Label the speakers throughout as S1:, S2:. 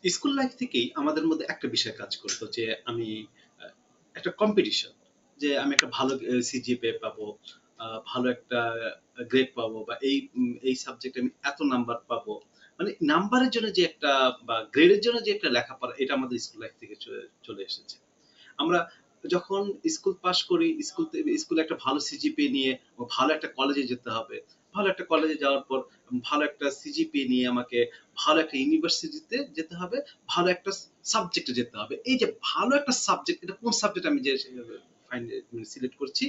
S1: School life থেকেই আমাদের মধ্যে একটা বিষয় কাজ করতো যে আমি আহ, একটা কম্পিটিশন, যে আমি একটা ভালো সিজিপিএ পাবো, ভালো একটা গ্রেড পাবো, বা এই সাবজেক্টে আমি এত নাম্বার পাবো। মানে নাম্বারের জন্য যে একটা, বা গ্রেডের জন্য যে একটা লেখাপড়া, এটা আমাদের স্কুল লাইফ থেকে চলে এসেছে। আমরা যখন স্কুল পাশ করি, স্কুলে একটা ভালো সিজিপিএ নিয়ে ভালো একটা কলেজে যেতে হবে। ভালো একটা কলেজে যাওয়ার পর ভালো একটা সিজিপিএ নিয়ে আমাকে ভালো একটা ইউনিভার্সিটিতে যেতে হবে, ভালো একটা সাবজেক্টে যেতে হবে। এই যে ভালো একটা সাবজেক্ট, এটা কোন সাবজেক্ট আমি যে সিলেক্ট করছি,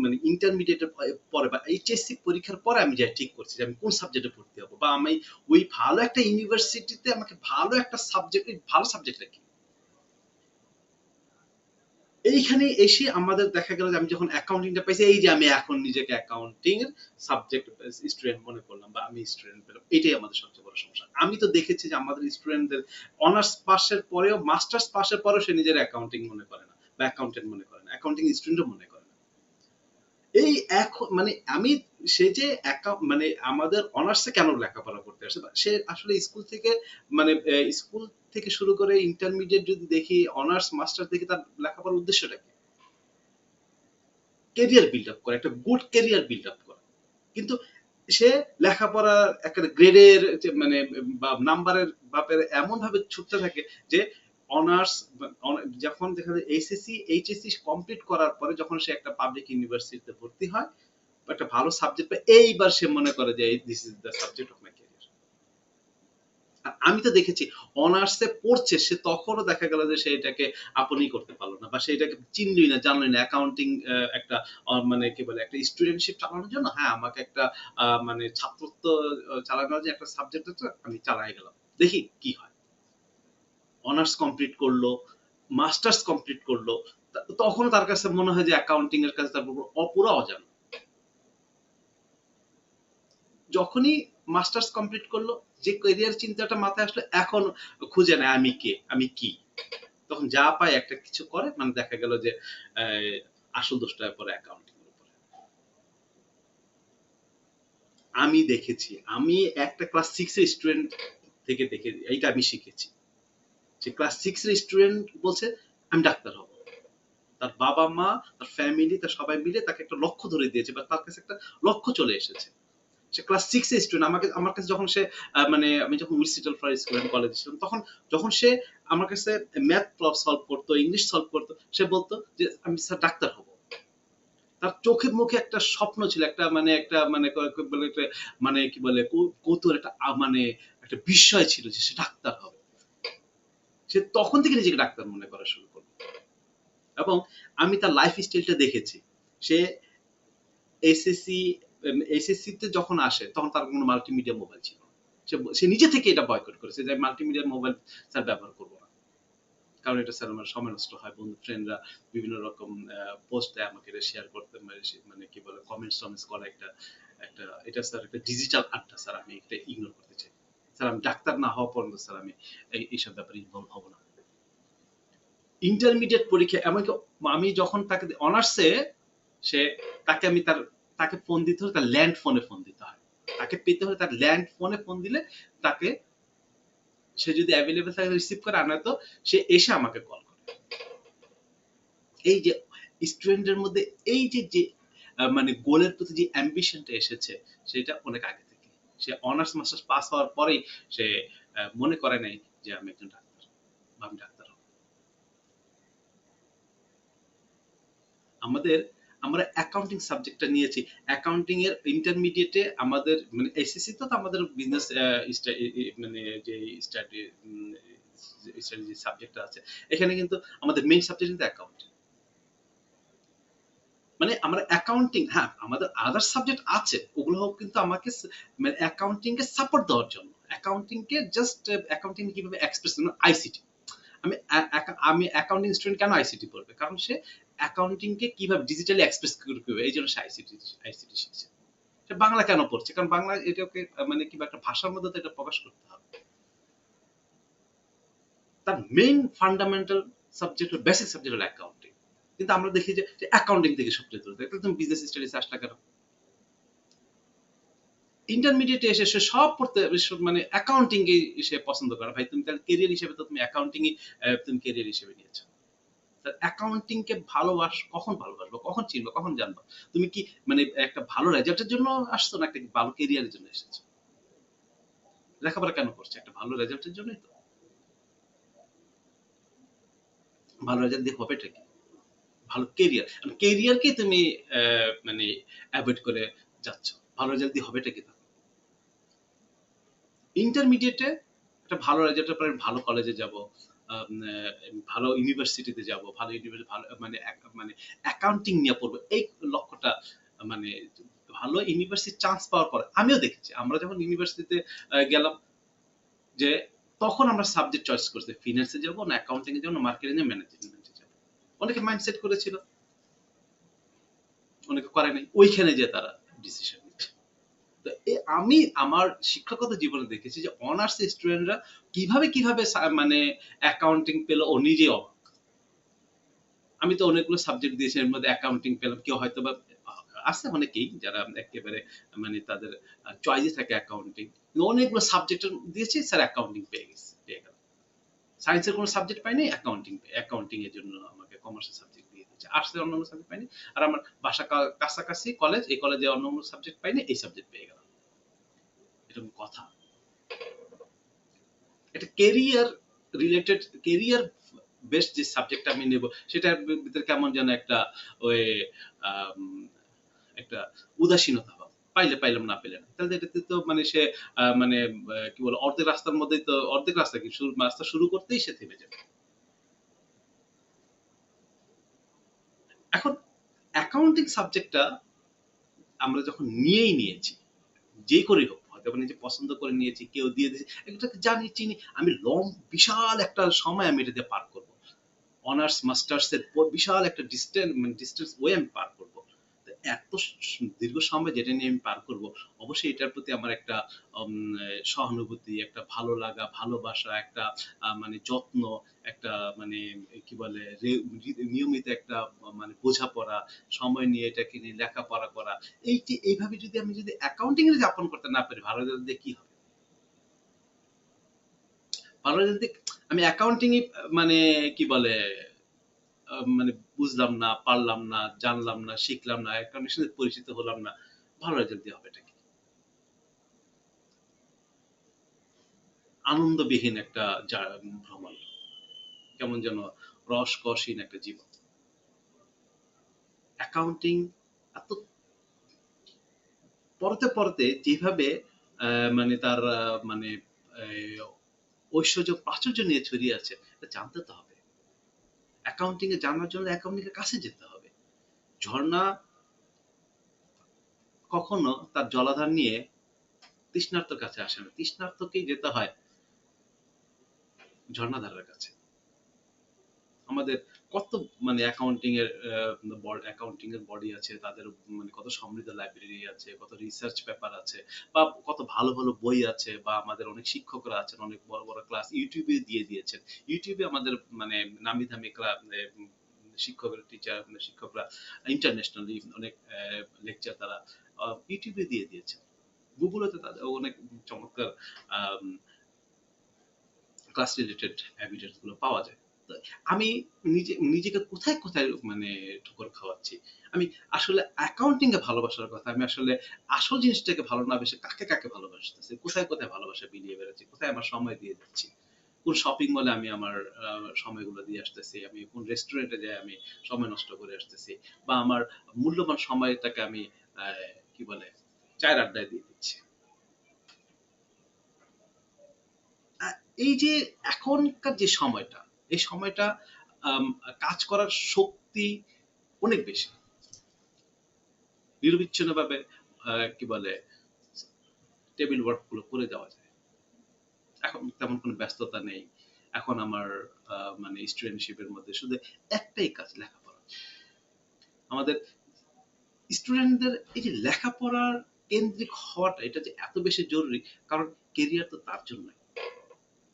S1: মানে ইন্টারমিডিয়েটের পরে বা এইচএসসি পরীক্ষার পরে আমি যাই ঠিক করছি যে আমি কোন সাবজেক্টে ভর্তি হবো, বা আমি ওই ভালো একটা ইউনিভার্সিটিতে আমাকে ভালো একটা সাবজেক্ট, ভালো সাবজেক্টটা কি। এইখানে এসে আমাদের দেখা গেল যে আমি যখন অ্যাকাউন্টিংটা পাইছি, এই যে আমি এখন নিজেকে অ্যাকাউন্টিং এর সাবজেক্ট স্টুডেন্ট মনে করলাম, বা আমি স্টুডেন্ট পেলাম, এটাই আমাদের সবচেয়ে বড় সমস্যা। আমি তো দেখেছি যে আমাদের স্টুডেন্টদের অনার্স পাশের পরেও, মাস্টার্স পাশের পরেও সে নিজের অ্যাকাউন্টিং মনে করে না, বা অ্যাকাউন্টেন্ট মনে করে না, অ্যাকাউন্টিং স্টুডেন্টও মনে করে না। এই এখন মানে আমি, সে যে মানে আমাদের অনার্সে কেন লেখাপড়া করতে আসে, বা সে আসলে স্কুল থেকে, মানে স্কুল থেকে শুরু করে ইন্টারমিডিয়েট যদি দেখি, অনার্স মাস্টার দেখি, তার লেখাপড়ার উদ্দেশ্যটা কি? কেরিয়ার বিল্ড আপ করা, একটা গুড কেরিয়ার বিল্ড আপ করা। কিন্তু সে লেখাপড়ার একটা গ্রেডের মানে বা নাম্বারের বাপের এমন ভাবে ছুটতে থাকে যে অনার্স, যখন দেখা যায় এইচএসসি এইচএসসি কমপ্লিট করার পরে যখন সে একটা পাবলিক ইউনিভার্সিটিতে ভর্তি হয়, একটা ভালো সাবজেক্ট পায়, এইবার সে মনে করে যে this is the subject of my career. আমি তো দেখেছি অনার্সে পড়ছে, সে তখনও দেখা গেল যে সে এটাকে আপনি করতে পারলো না, বা সে এটাকে চিনলই না, জানলই না অ্যাকাউন্টিং একটা মানে কি বলে একটা স্টুডেন্টশিপ চালানোর জন্য, হ্যাঁ আমাকে একটা মানে ছাত্রত্ব চালানোর যে একটা সাবজেক্ট আছে, আমি চালাই গেলাম, দেখি কি হয়। অনার্স কমপ্লিট করলো, মাস্টার্স কমপ্লিট করলো, তখনও তার কাছে মনে হয় যে অ্যাকাউন্টিং এর কাছে তার পুরো অজানা। যখনই মাস্টার্স কমপ্লিট করলো, যে ক্যারিয়ার চিন্তাটা মাথায় আসলো, এখন খুঁজে নেয় আমি কে, আমি কি। তখন যা পায় একটা কিছু করে, মানে দেখা গেল যে আসল দোষটা পরে অ্যাকাউন্টিং এর উপরে। আমি দেখেছি, আমি একটা ক্লাস সিক্স এর স্টুডেন্ট থেকে দেখে এইটা আমি শিখেছি, যে ক্লাস সিক্স এর স্টুডেন্ট বলছে আমি ডাক্তার হব। তার বাবা মা, তার ফ্যামিলি, তার সবাই মিলে তাকে একটা লক্ষ্য ধরে দিয়েছে, বা তার কাছে একটা লক্ষ্য চলে এসেছে। সে ক্লাস সিক্স এর স্টুডেন্ট, আমার কাছে যখন সে মানে আমি যখন উইসিটাল ফর স্কুল কলেজে ছিলাম, তখন যখন সে আমার কাছে ম্যাথ সলভ করতো, ইংলিশ সলভ করতো, সে বলতো যে আমি স্যার ডাক্তার হব। তার চোখে মুখে একটা স্বপ্ন ছিল, একটা মানে একটা মানে বলে একটা, মানে কি বলে কৌতূহল, একটা মানে একটা বিস্ময় ছিল যে সে ডাক্তার হবে। সে তখন থেকে নিজেকে ডাক্তার মনে করা শুরু করলো। এবং আমি তার লাইফ স্টাইলটা দেখেছি। সে এসএসসি এসএসসি তে যখন আসে, তখন তার কোনো মাল্টিমিডিয়া মোবাইল ছিল না। সে নিজে থেকে এটা বয়কট করেছে যে মাল্টিমিডিয়া মোবাইল স্যার ব্যবহার করবো না, কারণ এটা স্যার আমার সময় নষ্ট হয়, বন্ধু ফ্রেন্ডরা বিভিন্ন রকম পোস্ট দেয় আমাকে, এটা শেয়ার করতে, মানে কি বলে কমেন্টস টমেন্টস করা, একটা একটা এটা স্যার একটা ডিজিটাল আড্ডা, স্যার আমি এটা ইগনোর করতে চাই। স্যার আমি ডাক্তার না হওয়া পর্যন্ত স্যার আমি এইসব ব্যাপারে ইনভলভ হব না। ইন্টারমিডিয়েট পরীক্ষা এমনকি আমি যখন তাকে অনার্সে, সে তাকে আমি তাকে ফোন দিতে হলে তার ল্যান্ড ফোনে ফোন দিতে হয়, তাকে পেতে হলে তার ল্যান্ড ফোনে ফোন দিলে তাকে, সে যদি অ্যাভেলেবেল থাকে রিসিভ করে, আর নয়তো সে এসে আমাকে কল করে। এই যে স্টুডেন্টের মধ্যে এই যে যে মানে গোলের প্রতি যে অ্যাম্বিশনটা এসেছে, সেটা অনেক আগে থেকে। সে অনার্স মাস্টার্স পাস হওয়ার পরেই সে মনে করে নাই যে আমি একজন ডাক্তার, বা আমি ডাক্তার হব। আমাদের, আমরা অ্যাকাউন্টিং সাবজেক্টটা নিয়েছি। অ্যাকাউন্টিং এর ইন্টারমিডিয়েটে আমাদের মানে এসএসসি তো আমাদের বিজনেস মানে যে স্টাডি স্টাডি যে সাবজেক্টটা আছে, এখানে কিন্তু আমাদের মেইন সাবজেক্ট কিন্তু অ্যাকাউন্টিং। মানে আমরা অ্যাকাউন্টিং, হ্যাঁ আমাদের আদার সাবজেক্ট আছে, ওগুলো কিন্তু আমাকে মানে অ্যাকাউন্টিং কে সাপোর্ট দেওয়ার জন্য, অ্যাকাউন্টিং কে জাস্ট অ্যাকাউন্টিং কিভাবে এক্সপ্রেস, আইসিটি। আমি আমি অ্যাকাউন্টিং স্টুডেন্ট কেন আইসিটি পড়বে, কারণ সে অ্যাকাউন্টিং কে কিভাবে ডিজিটালি এক্সপ্রেস করবে, এই জন্য সে আইসিটি আইসিটি শিখছে। সে বাংলা কেন পড়ছে, কারণ বাংলা এটাকে মানে কিবা একটা ভাষার মধ্যে তো এটা প্রকাশ করতে হবে। তার main fundamental subject, basic subject হলো অ্যাকাউন্টিং। কিন্তু আমরা দেখি যে অ্যাকাউন্টিং থেকে সবচেয়ে দূরে, তুমি বিজনেস স্টাডিজ আসলা কেন? ইন্টারমিডিয়েটে এসে সে সব পড়তে মানে অ্যাকাউন্টিং সে পছন্দ করে। ভাই তুমি তাহলে কেরিয়ার হিসেবে তো তুমি অ্যাকাউন্টিং তুমি কেরিয়ার হিসেবে নিয়েছো। অ্যাকাউন্টিং কে কখন ভালোবাসবো, কখন চিনবো, কখন জানবো? তুমি কি মানে একটা ভালো রেজাল্টের জন্য আসছো না একটা ভালো কেরিয়ারের জন্য এসেছো? লেখাপড়া কেন করছো? একটা ভালো রেজাল্টের জন্যই তো। ভালো রেজাল্ট দিয়ে হবেটা কি? ভালো কেরিয়ার, কেরিয়ারকে তুমি মানে অ্যাভয়েড করে যাচ্ছ, ভালো রেজাল্ট দিয়ে হবেটা কি? ইন্টারমিডিয়েটে একটা ভালো রেজাল্টের পরে ভালো কলেজে যাব, ভালো ইউনিভার্সিটিতে যাব, ভালো ইউনিভার্সিটি ভালো মানে অ্যাকাউন্টিং নিয়ে পড়বো, এই লক্ষ্যটা মানে ভালো ইউনিভার্সিটি চান্স পাওয়ার পর আমিও দেখেছি আমরা যখন ইউনিভার্সিটিতে গেলাম যে তখন আমরা সাবজেক্ট চয়েস করছি ফিনান্সে যাব না অ্যাকাউন্টিং এ যাব না মার্কেটিং এ ম্যানেজমেন্টে যাব। অনেকে মাইন্ডসেট করেছিল, অনেকে করে নাই, ওইখানে যে তারা ডিসিশন নিচ্ছে। তো আমি আমার শিক্ষকতা জীবনে দেখেছি যে অনার্স স্টুডেন্টরা কিভাবে মানে অ্যাকাউন্টিং পেল ও নিজেই অবাক। আমি তো অনেকগুলো সাবজেক্ট দিয়েছি, এর মধ্যে অ্যাকাউন্টিং পেলাম, কেউ হয়তো বা আছে অনেকেই যারা একেবারে মানে তাদের চয়েসই থাকে অ্যাকাউন্টিং, অনেকগুলো সাবজেক্ট দিয়েছি, স্যার অ্যাকাউন্টিং পেয়ে গেল। সায়েন্সের কোনো সাবজেক্ট পাইনি, অ্যাকাউন্টিং এর জন্য আমাকে কমার্সের সাবজেক্ট দিয়ে দিয়েছে। আর্টসের অন্যান্য সাবজেক্ট পাইনি, আর আমার বাসা কাছাকাছি কলেজ, এই কলেজে অন্য সাবজেক্ট পাইনি, এই সাবজেক্ট পেয়ে গেলাম। এরকম কথা। এটা কেরিয়ার রিলেটেড, কেরিয়ার বেস্ট যে সাবজেক্ট আমি নেব সেটার ভিতরে কেমন যেন একটা ওই আম, একটা উদাসীনতা ভাব, পাইলে পাইলাম না পেলে না, তাহলে এটাতে তো মানে সে মানে কি বলে অর্ধেক রাস্তার মধ্যেই তো, অর্ধেক রাস্তা কি রাস্তা শুরু করতেই সে থেমে যাবে। এখন অ্যাকাউন্টিং সাবজেক্টটা আমরা যখন নিয়েছি, যে করেই হোক, হয়তো নিজে পছন্দ করে নিয়েছি, কেউ দিয়ে দিয়েছে, এটাকে জানি চিনি, আমি বিশাল একটা সময় আমি এটা দিয়ে পার করবো, অনার্স মাস্টার্স এর বিশাল একটা ডিস্টেন্স ওয়ে আমি পার করব। এত দীর্ঘ সময় যেটা নিয়ে আমি পার করব, অবশ্যই এটার প্রতি আমার একটা সহানুভূতি, একটা ভালো লাগা, ভালোবাসা, একটা মানে যত্ন, একটা মানে কি বলে নিয়মিত একটা মানে বোঝাপড়া, সময় নিয়ে এটাকে নিয়ে লেখাপড়া করা, এইভাবে যদি আমি যদি অ্যাকাউন্টিং এ যাপন করতে না পারি, ভালো রেজাল্ট দিয়ে কি হবে? ভালো রেজাল্ট দিয়ে আমি অ্যাকাউন্টিং মানে কি বলে মানে বুঝলাম না, পারলাম না, জানলাম না, শিখলাম না, অ্যাকাউন্টের সাথে পরিচিত হলাম না, ভালো রেজাল্ট দিয়ে হবেটা কি? আনন্দবিহীন একটা ভ্রমণ, কেমন যেন রসকসহীন একটা জীবন। অ্যাকাউন্টিং এত পড়তে যেভাবে মানে তার মানে ঐশ্বর্য প্রাচুর্য নিয়ে ছড়িয়ে আছে, এটা জানতে তো হবে। অ্যাকাউন্টিং এ জানার জন্য অ্যাকাউন্টিং এর কাছে যেতে হবে। ঝর্ণা কখনো তার জলাধার নিয়ে তৃষ্ণার্তর কাছে আসে না, তৃষ্ণার্তকেই যেতে হয় ঝর্ণাধারের কাছে। আমাদের কত মানে অ্যাকাউন্টিং এর বডি আছে, তাদের মানে কত সমৃদ্ধ লাইব্রেরি আছে, কত রিসার্চ পেপার আছে, বা কত ভালো ভালো বই আছে, বা আমাদের অনেক শিক্ষকরা আছেন, অনেক বড় বড় ক্লাস ইউটিউবে দিয়ে দিয়েছেন। ইউটিউবে আমাদের মানে নামি দামি শিক্ষকরা ইন্টারন্যাশনালি অনেক লেকচার তারা ইউটিউবে দিয়ে দিয়েছেন। গুগলেতে তাদের অনেক চমৎকার ক্লাস রিলেটেড এভিডেন্স গুলো পাওয়া যায়। তো আমি নিজেকে কোথায় মানে ঠোকর খাওয়াচ্ছি? আমি আসলে অ্যাকাউন্টিং এ ভালোবাসার কথা, আমি আসলে আসল জিনিসটাকে ভালো না বেসে কাকে ভালোবাসতেছি, কোথায় ভালোবাসা বিলিয়ে বেড়াচ্ছি, কোথায় আমার সময় দিয়ে যাচ্ছি, কোন শপিং মলে আমি আমার সময়গুলো দিয়ে আসতেছি, আমি কোন রেস্টুরেন্টে যাই আমি সময় নষ্ট করে আসতেছি, বা আমার মূল্যবান সময়টাকে আমি কি বলে চায়ের আড্ডায় দিয়ে দিচ্ছি। এই যে এখনকার যে সময়টা, এই সময়টা কাজ করার শক্তি অনেক বেশি, নিরবিচ্ছিন্ন ভাবে কি বলে টেবিল ওয়ার্ক গুলো করে দেওয়া যায়। এখন তেমন কোনো ব্যস্ততা নেই। এখন আমার মানে স্টুডেন্টশিপের মধ্যে শুধু একটাই কাজ, লেখাপড়া। আমাদের স্টুডেন্টদের এই যে লেখাপড়ার কেন্দ্রিক হওয়াটা, এটা যে এত বেশি জরুরি, কারণ কেরিয়ার তো তার জন্যই,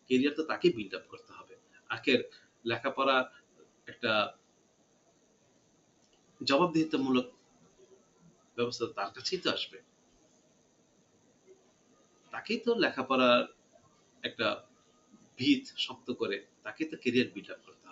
S1: কেরিয়ার তো তাকে বিল্ড আপ করতে হবে। আখের লেখাপড়া একটা জবাবদিহিতামূলক ব্যবস্থা তার কাছেই তো আসবে। তাকেই তো লেখাপড়ার একটা ভিত শক্ত করে তাকে তো ক্যারিয়ার বিল্ড আপ করতে হবে।